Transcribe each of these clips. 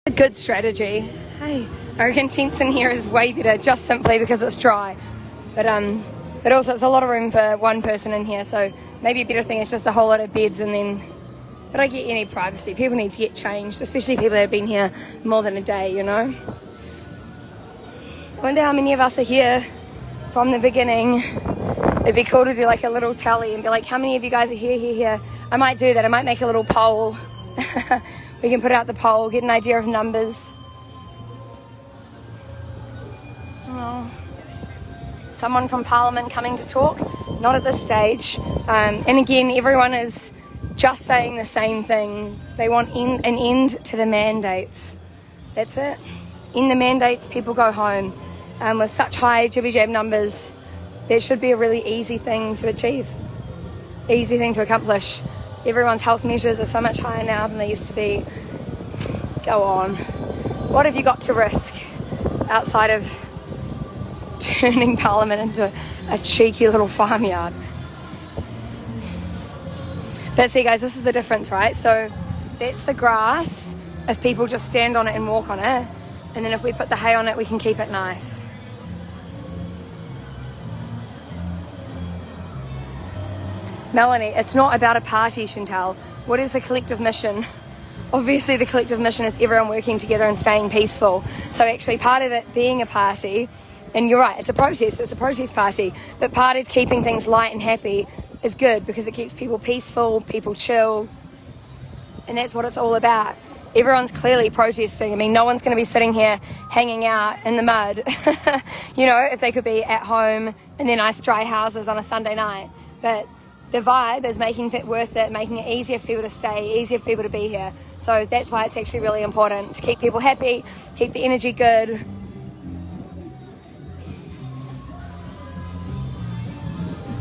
A good strategy. Hey, I reckon tents in here is way better just simply because it's dry. But also it's a lot of room for one person in here, so maybe a better thing is just a whole lot of beds and then I don't get any privacy. People need to get changed, especially people that have been here more than a day, you know. I wonder how many of us are here from the beginning. It'd be cool to do like a little tally and be like, how many of you guys are here? I might do that. I might make a little poll. We can put out the poll, get an idea of numbers. Oh. Someone from Parliament coming to talk? Not at this stage. And again, everyone is just saying the same thing. They want an end to the mandates. That's it. In the mandates, people go home. With such high jibby-jab numbers, that should be a really easy thing to achieve. Easy thing to accomplish. Everyone's health measures are so much higher now than they used to be. Go on. What have you got to risk outside of turning Parliament into a cheeky little farmyard? But see guys, this is the difference, right? So that's the grass if people just stand on it and walk on it. And then if we put the hay on it, we can keep it nice. Melanie, it's not about a party, Chantelle. What is the collective mission? Obviously the collective mission is everyone working together and staying peaceful. So actually part of it being a party, and you're right, it's a protest party, but part of keeping things light and happy is good because it keeps people peaceful, people chill, and that's what it's all about. Everyone's clearly protesting. I mean, no one's going to be sitting here hanging out in the mud, you know, if they could be at home in their nice dry houses on a Sunday night. But the vibe is making it worth it, making it easier for people to stay, easier for people to be here. So that's why it's actually really important to keep people happy, keep the energy good.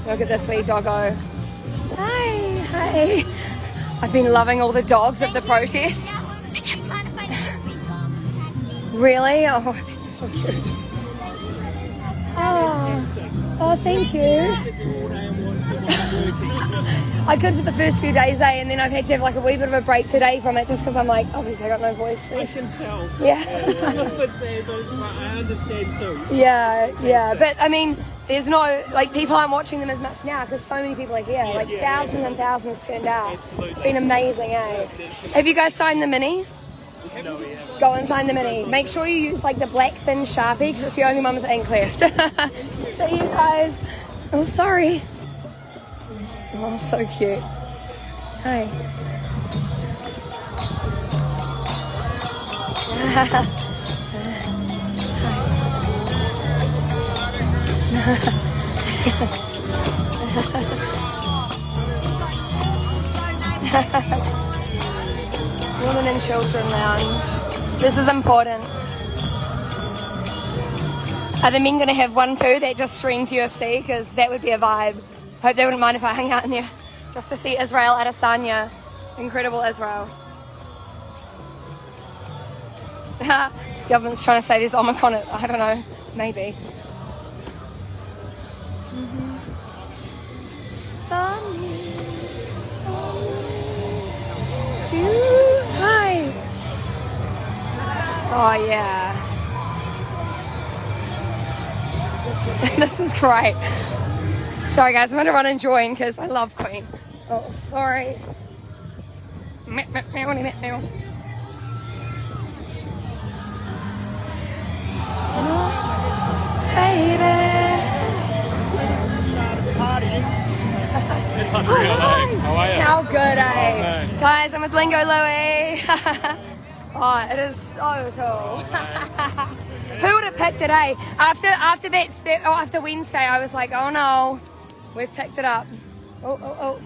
Look at this wee doggo. Hi. I've been loving all the dogs at the protest. Really? Oh, that's so cute. Oh, thank you. I could for the first few days, and then I've had to have like a wee bit of a break today from it just because I'm like, obviously I got no voice left. I can tell. Yeah. Some of us say those, I understand too. Yeah. But I mean, there's no, like, people aren't watching them as much now because so many people are here. Thousands and thousands turned out. Absolutely. It's been amazing, eh? Have you guys signed the mini? No, we haven't. Go and sign the mini. Make sure you use like the black thin Sharpie because it's the only one with ink left. See you guys. Oh, sorry. Oh, so cute. Hi. Women and Children Lounge. This is important. Are the men going to have one too that just streams UFC? Because that would be a vibe. Hope they wouldn't mind if I hung out in there just to see Israel Adesanya. Incredible Israel. Government's trying to say there's Omicron. I don't know. Maybe. Hi. Oh yeah. This is great. Sorry guys, I'm going to run and join because I love Queen. Oh, sorry. It's unreal, eh? How are you? How good, eh? man. Guys, I'm with Lingo Louie. Oh, it is so cool. Who would have picked it, eh? After Wednesday, I was like, oh no, we've picked it up. Oh.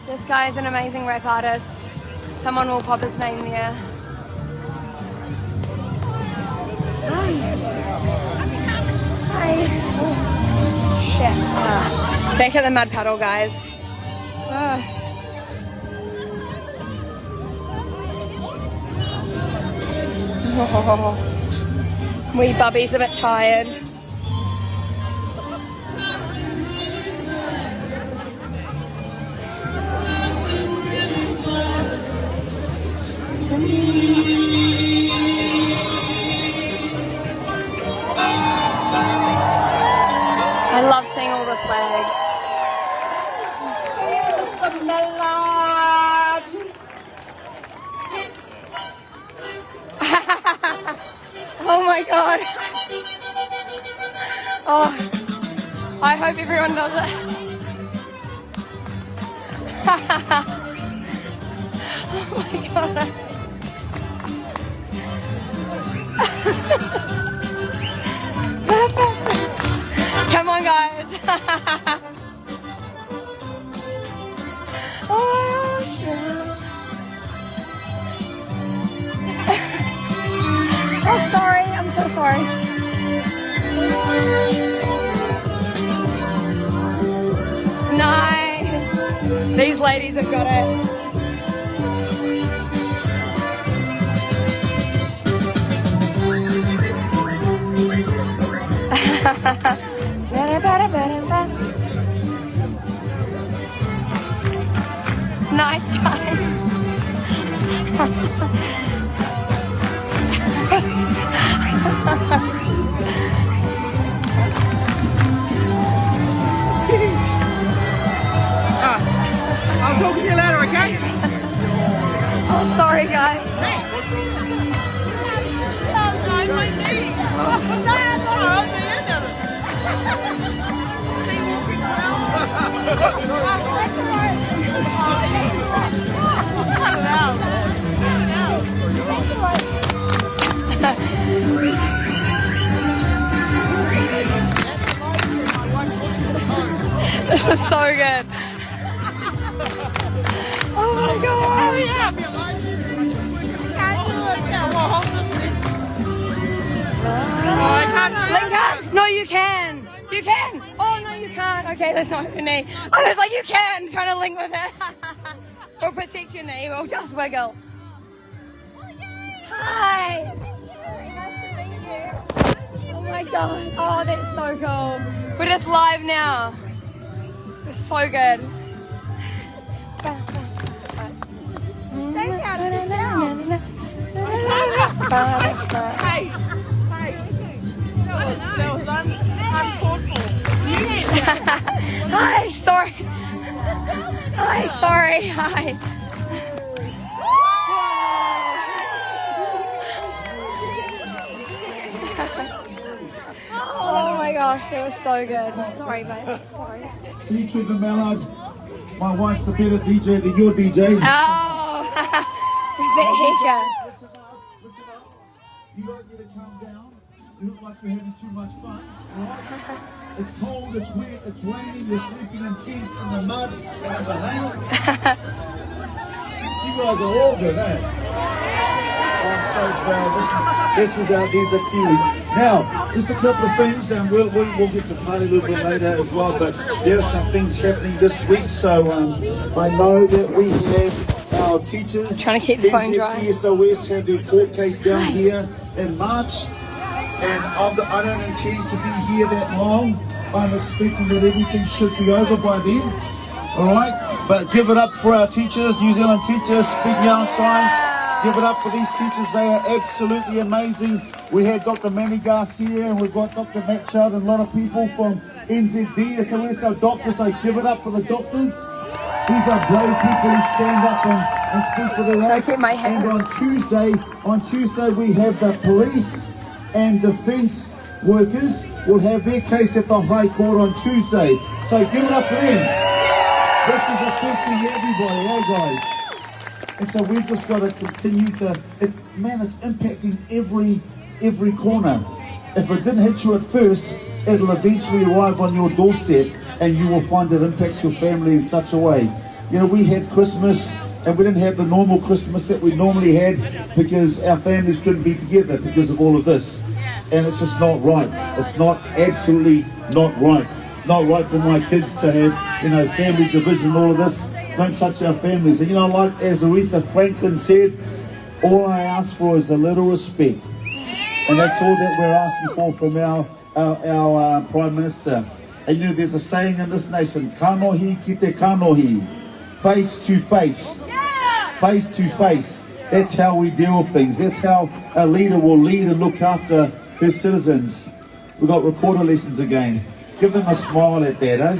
This guy is an amazing rap artist. Someone will pop his name there. Hi. Oh, shit. Back at the mud puddle, guys. Wee Bubby's a bit tired. Oh, I hope everyone does it. Oh my god. Come on, guys. Oh my gosh. Oh, sorry. I'm so sorry. Nice. These ladies have got it. Nice, guys. I'll talk to you later, okay? Oh, sorry, guys. This is so good. Oh my gosh. Link ups? No, you can. You can. Oh, no, you can't. Okay, that's not your knee. I was like, you can. Trying to link with it. We'll protect your knee. We'll just wiggle. Hi. Oh my god. Oh, that's so cool. We're just live now. It's so good. Hey, that was uncalled for. Hi, sorry. Hi, sorry. Hi. Oh my gosh, that was so good. Sorry, babe. Sorry. See, Trevor Mallard, my wife's a better DJ than your DJ. Oh, is that Heka? Listen up. You guys need to calm down. You look like you're having too much fun, alright? It's cold, it's wet, it's raining, you're sleeping in tents in the mud and in the hay. You guys are all good, eh? I'm so proud. These are Kiwis. Now, just a couple of things, and we'll get to party a little bit later as well, but there are some things happening this week, so I know that we have our teachers. I'm trying to keep the phone dry. TSOS have their court case down here in March, and I don't intend to be here that long. I'm expecting that everything should be over by then. Alright? But give it up for our teachers, New Zealand teachers, Speak Young Science. Give it up for these teachers, they are absolutely amazing. We had Dr. Manny Garcia and we've got Dr. Matt Child and a lot of people from NZD. So where's our doctors? So give it up for the doctors. These are brave people who stand up and speak for their rights. And on Tuesday we have the police and defence workers will have their case at the High Court on Tuesday. So give it up for them. This is affecting everybody, eh guys? And so we've just got to continue to, it's impacting every corner. If it didn't hit you at first, it'll eventually arrive on your doorstep and you will find it impacts your family in such a way. You know, we had Christmas and we didn't have the normal Christmas that we normally had because our families couldn't be together because of all of this. And it's just not right. It's not absolutely not right. It's not right for my kids to have, you know, family division and all of this. Don't touch our families. And you know, like as Aretha Franklin said, all I ask for is a little respect. And that's all that we're asking for from our Prime Minister. And you know, there's a saying in this nation, kanohi ki te kanohi, face to face. Face to face. That's how we deal with things. That's how a leader will lead and look after her citizens. We've got recorder lessons again. Give them a smile at that, eh?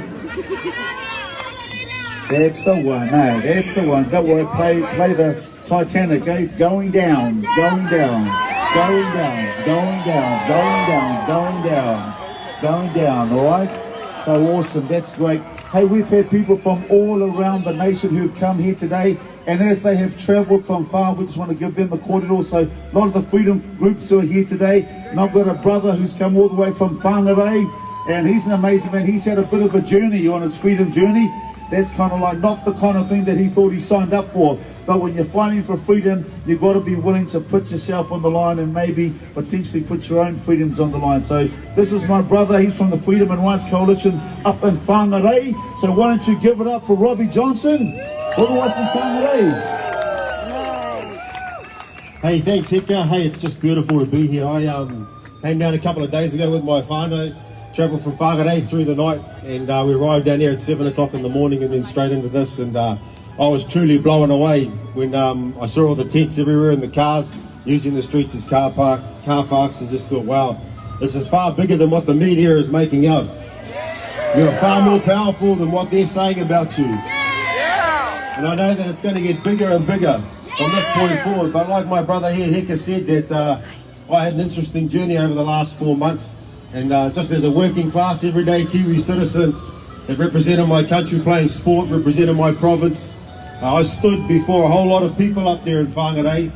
That's the one, no, that's the one. Don't worry, play the Titanic, eh? It's going down, going down, going down, going down, going down, going down. going down, all right? So awesome, that's great. Hey, we've had people from all around the nation who've come here today, and as they have travelled from far, we just want to give them the cordial. So a lot of the freedom groups who are here today, and I've got a brother who's come all the way from Whangarei, and he's an amazing man. He's had a bit of a journey on his freedom journey. That's kind of like not the kind of thing that he thought he signed up for. But when you're fighting for freedom, you've got to be willing to put yourself on the line and maybe potentially put your own freedoms on the line. So this is my brother. He's from the Freedom and Rights Coalition up in Whangarei. So why don't you give it up for Robbie Johnson, all the way from Whangarei. Hey, thanks Hector. Hey, it's just beautiful to be here. I came down a couple of days ago with my whānau, travelled from Whangarei through the night, and we arrived down here at 7 o'clock in the morning and then straight into this, and I was truly blown away when I saw all the tents everywhere and the cars using the streets as car parks, and just thought, wow, this is far bigger than what the media is making out. You're far more powerful than what they're saying about you. And I know that it's going to get bigger and bigger from this point forward. But like my brother here, Hector, said, that I had an interesting journey over the last 4 months. And just as a working class, everyday Kiwi citizen that represented my country playing sport, represented my province, I stood before a whole lot of people up there in Whangarei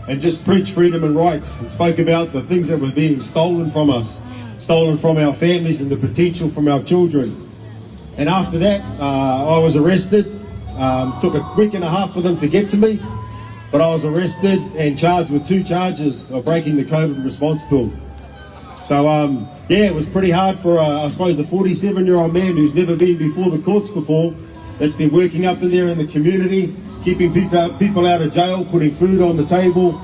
and just preached freedom and rights and spoke about the things that were being stolen from us, stolen from our families and the potential from our children. And after that, I was arrested. Took a week and a half for them to get to me, but I was arrested and charged with 2 charges of breaking the COVID response bill. So yeah, it was pretty hard for I suppose a 47-year-old man who's never been before the courts before, that's been working up in there in the community, keeping people out of jail, putting food on the table,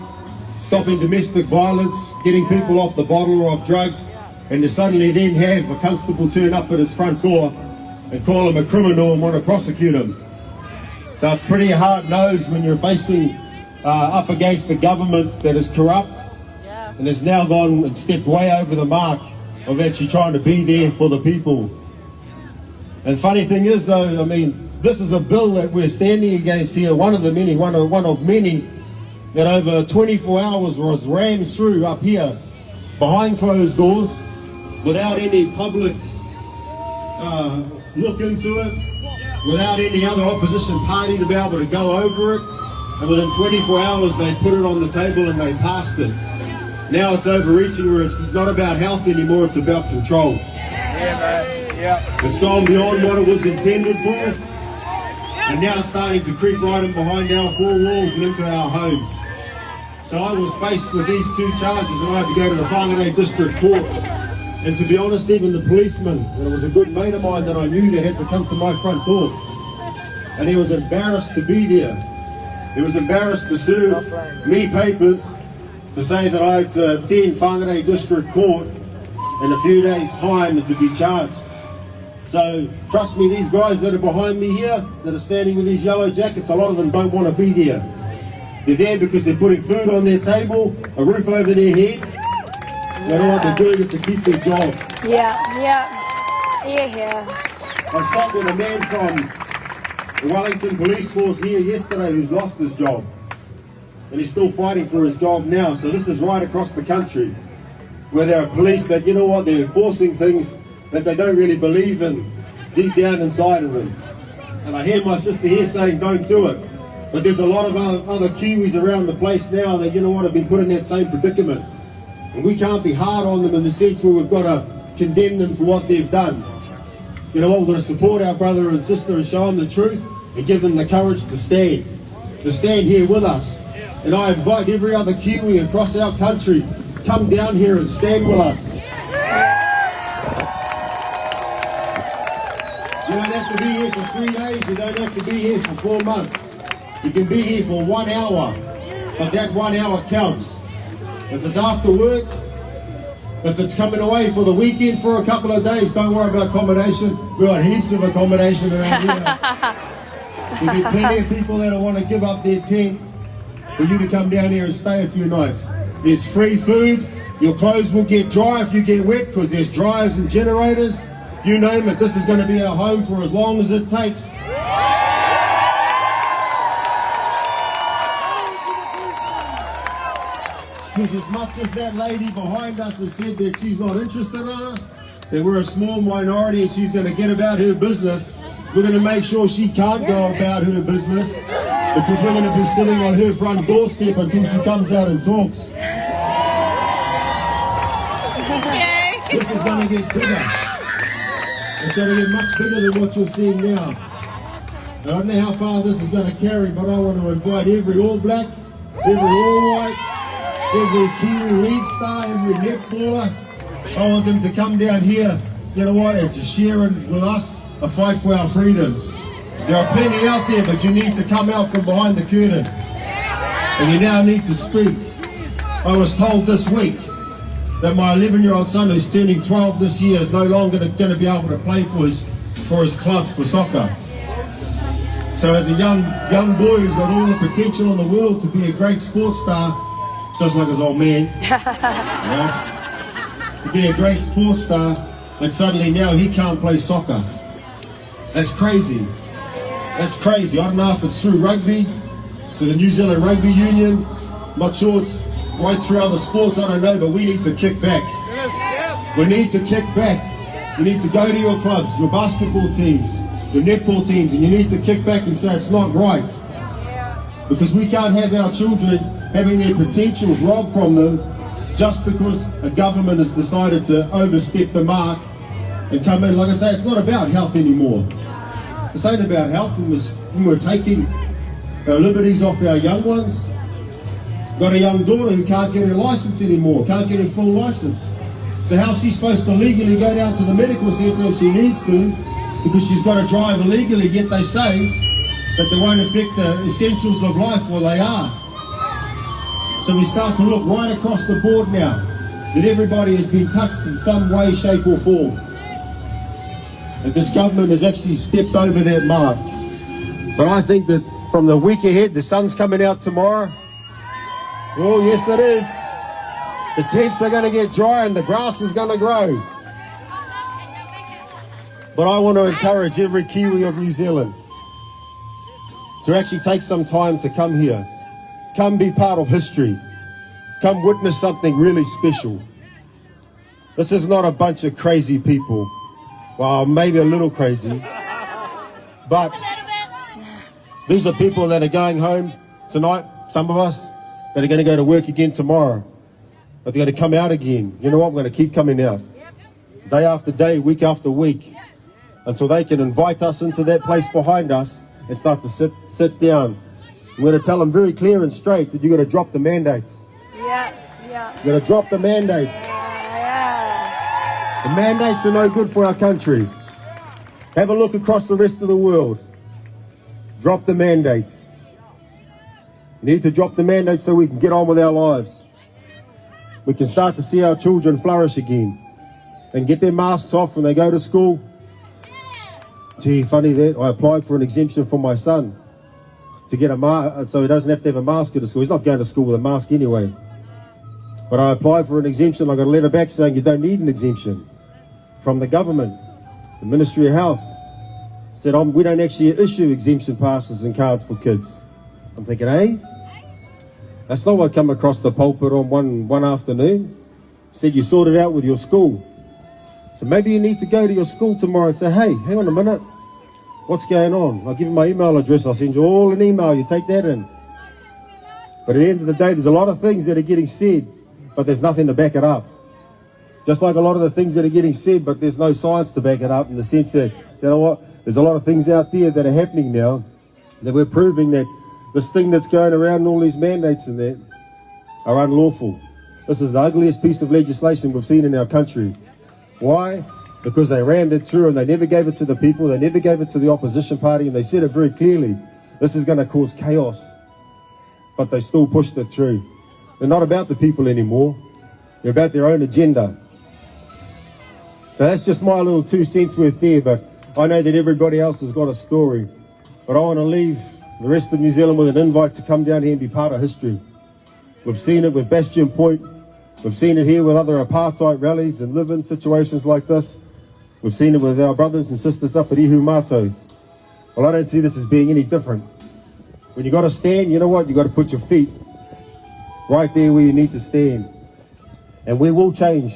stopping domestic violence, getting people off the bottle or off drugs, and to suddenly then have a constable turn up at his front door and call him a criminal and want to prosecute him. So it's pretty hard nosed when you're facing up against the government that is corrupt and has now gone and stepped way over the mark of actually trying to be there for the people. And the funny thing is though, I mean, this is a bill that we're standing against here, one of many that over 24 hours was rammed through up here behind closed doors without any public look into it, without any other opposition party to be able to go over it. And within 24 hours they put it on the table and they passed it. Now it's overreaching where it's not about health anymore, it's about control. Yeah, man. Yeah. It's gone beyond what it was intended for. And now it's starting to creep right in behind our 4 walls and into our homes. So I was faced with these 2 charges and I had to go to the Whangarei District Court. And to be honest, even the policeman, and it was a good mate of mine that I knew that had to come to my front door. And he was embarrassed to be there. He was embarrassed to serve me papers to say that I had to attend Whangarei District Court in a few days' time and to be charged. So trust me, these guys that are behind me here, that are standing with these yellow jackets, a lot of them don't want to be there. They're there because they're putting food on their table, a roof over their head. They know what they're doing it to keep their job. Yeah. I sat with a man from the Wellington police force here yesterday who's lost his job. And he's still fighting for his job now. So this is right across the country where there are police that, you know what, they're enforcing things that they don't really believe in deep down inside of them. And I hear my sister here saying don't do it. But there's a lot of other Kiwis around the place now that, you know what, have been put in that same predicament. And we can't be hard on them in the sense where we've got to condemn them for what they've done. You know what, we've got to support our brother and sister and show them the truth and give them the courage to stand here with us. And I invite every other Kiwi across our country, come down here and stand with us. You don't have to be here for 3 days, you don't have to be here for 4 months. You can be here for 1 hour, but that 1 hour counts. If it's after work, if it's coming away for the weekend for a couple of days, don't worry about accommodation. We've got heaps of accommodation around here. There'll be plenty of people that want to give up their tent for you to come down here and stay a few nights. There's free food. Your clothes will get dry if you get wet because there's dryers and generators. You name it, this is going to be our home for as long as it takes. Because as much as that lady behind us has said that she's not interested in us, that we're a small minority and she's going to get about her business, we're going to make sure she can't go about her business because we're going to be sitting on her front doorstep until she comes out and talks. This is going to get bigger. It's going to get much bigger than what you're seeing now. I don't know how far this is going to carry, but I want to invite every All Black, every All White, every Kiwi League star, every netballer. I want them to come down here, you know what, and to share with us a fight for our freedoms. There are plenty out there, but you need to come out from behind the curtain. And you now need to speak. I was told this week that my 11-year-old son, who's turning 12 this year, is no longer going to be able to play for his club for soccer. So as a young boy who's got all the potential in the world to be a great sports star, just like his old man, you know, to be a great sports star, and suddenly now he can't play soccer. That's crazy. That's crazy. I don't know if it's through rugby, through the New Zealand Rugby Union. I'm not sure it's right through other sports, I don't know, but we need to kick back. We need to kick back. You need to go to your clubs, your basketball teams, your netball teams, and you need to kick back and say it's not right. Because we can't have our children having their potentials robbed from them just because a government has decided to overstep the mark and come in. Like I say, it's not about health anymore. This ain't about health. When we're taking our liberties off our young ones. Got a young daughter who can't get her license anymore, can't get her full license. So how's she supposed to legally go down to the medical centre if she needs to, because she's got to drive illegally, yet they say that they won't affect the essentials of life, well they are. So we start to look right across the board now that everybody has been touched in some way, shape or form. That this government has actually stepped over that mark. But I think that from the week ahead, the sun's coming out tomorrow. Oh yes it is. The tents are going to get dry and the grass is going to grow. But I want to encourage every Kiwi of New Zealand to actually take some time to come here. Come be part of history. Come witness something really special. This is not a bunch of crazy people. Well, maybe a little crazy. But these are people that are going home tonight, some of us, that are going to go to work again tomorrow. But they're going to come out again. You know what? I'm going to keep coming out. Day after day, week after week. Until they can invite us into that place behind us and start to sit down. I'm going to tell them very clear and straight that you're going to drop the mandates. Yeah. You're going to drop the mandates. The mandates are no good for our country. Have a look across the rest of the world. Drop the mandates. We need to drop the mandates so we can get on with our lives. We can start to see our children flourish again and get their masks off when they go to school. Gee, funny that I applied for an exemption for my son to get a mask, so he doesn't have to have a mask at school. He's not going to school with a mask anyway. But I applied for an exemption. I got a letter back saying you don't need an exemption from the government. The Ministry of Health said we don't actually issue exemption passes and cards for kids. I'm thinking, hey, that's not what I come across the pulpit on one afternoon. Said you sorted out with your school. So maybe you need to go to your school tomorrow and say, hey, hang on a minute, what's going on? I'll give you my email address, I'll send you all an email, you take that in. But at the end of the day, there's a lot of things that are getting said, but there's nothing to back it up. Just like a lot of the things that are getting said, but there's no science to back it up, in the sense that, you know what, there's a lot of things out there that are happening now that we're proving that this thing that's going around, all these mandates and that, are unlawful. This is the ugliest piece of legislation we've seen in our country. Why? Because they rammed it through and they never gave it to the people, they never gave it to the opposition party, and they said it very clearly, this is going to cause chaos. But they still pushed it through. They're not about the people anymore, they're about their own agenda. So that's just my little 2 cents worth there, but I know that everybody else has got a story. But I want to leave the rest of New Zealand with an invite to come down here and be part of history. We've seen it with Bastion Point. We've seen it here with other apartheid rallies and live-in situations like this. We've seen it with our brothers and sisters up at Ihumato. Well, I don't see this as being any different. When you got to stand, you know what? You got to put your feet right there where you need to stand. And we will change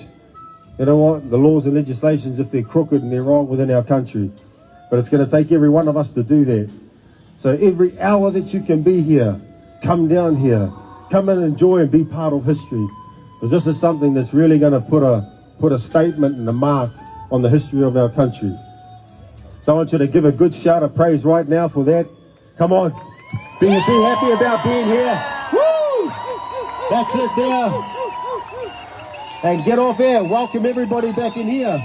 you know what, the laws and legislations, if they're crooked and they're wrong within our country. But it's going to take every one of us to do that. So every hour that you can be here, come down here, come and enjoy and be part of history. Because this is something that's really going to put a statement and a mark on the history of our country. So I want you to give a good shout of praise right now for that. Come on, be happy about being here. Woo! That's it there. And get off air, welcome everybody back in here.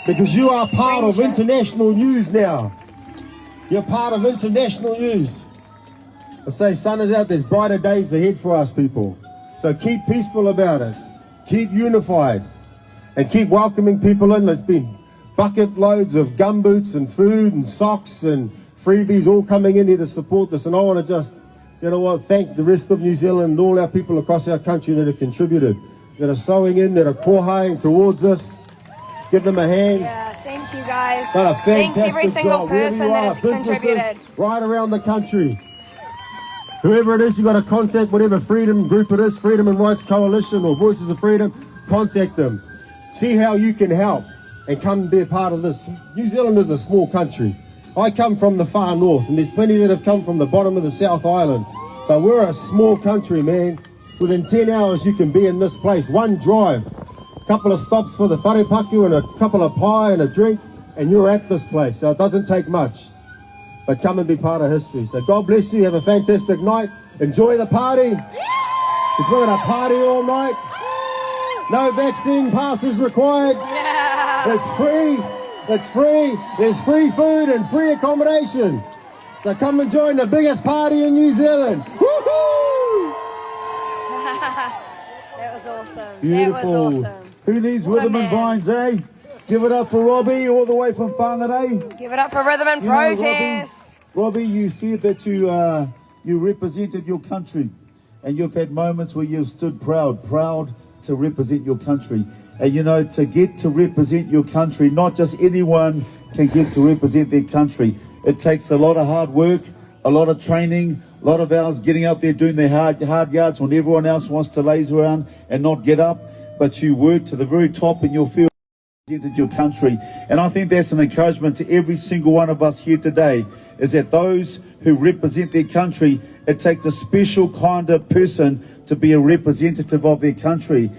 Because you are part of international news now. You're part of international news. I say, sun is out, there's brighter days ahead for us people. So keep peaceful about it. Keep unified. And keep welcoming people in. There's been bucket loads of gumboots and food and socks and freebies all coming in here to support this. And I want to just, you know what, thank the rest of New Zealand and all our people across our country that have contributed, that are sewing in, that are kohaing towards this. Give them a hand. Yeah, thank you guys. Thanks every single person that has contributed. Right around the country. Whoever it is, you got to contact whatever freedom group it is, Freedom and Rights Coalition or Voices of Freedom, contact them. See how you can help and come and be a part of this. New Zealand is a small country. I come from the far north and there's plenty that have come from the bottom of the South Island. But we're a small country, man. Within 10 hours you can be in this place. One drive, a couple of stops for the wharepaku and a couple of pie and a drink and you're at this place. So it doesn't take much. But come and be part of history. So God bless you. Have a fantastic night. Enjoy the party. Because we're going to party all night. No vaccine passes required. It's free. It's free. There's free food and free accommodation. So come and join the biggest party in New Zealand. Woohoo! That was awesome. Beautiful. That was awesome. Who needs What a rhythm and man. vines, eh? Give it up for Robbie, all the way from Whangarei. Give it up for Rhythm and You know, Protest. Robbie, you said that you represented your country, and you've had moments where you've stood proud to represent your country. And you know, to get to represent your country, not just anyone can get to represent their country. It takes a lot of hard work, a lot of training, a lot of hours getting out there doing their hard yards when everyone else wants to laze around and not get up. But you work to the very top in your field. Your country, and I think that's an encouragement to every single one of us here today, is that those who represent their country, it takes a special kind of person to be a representative of their country.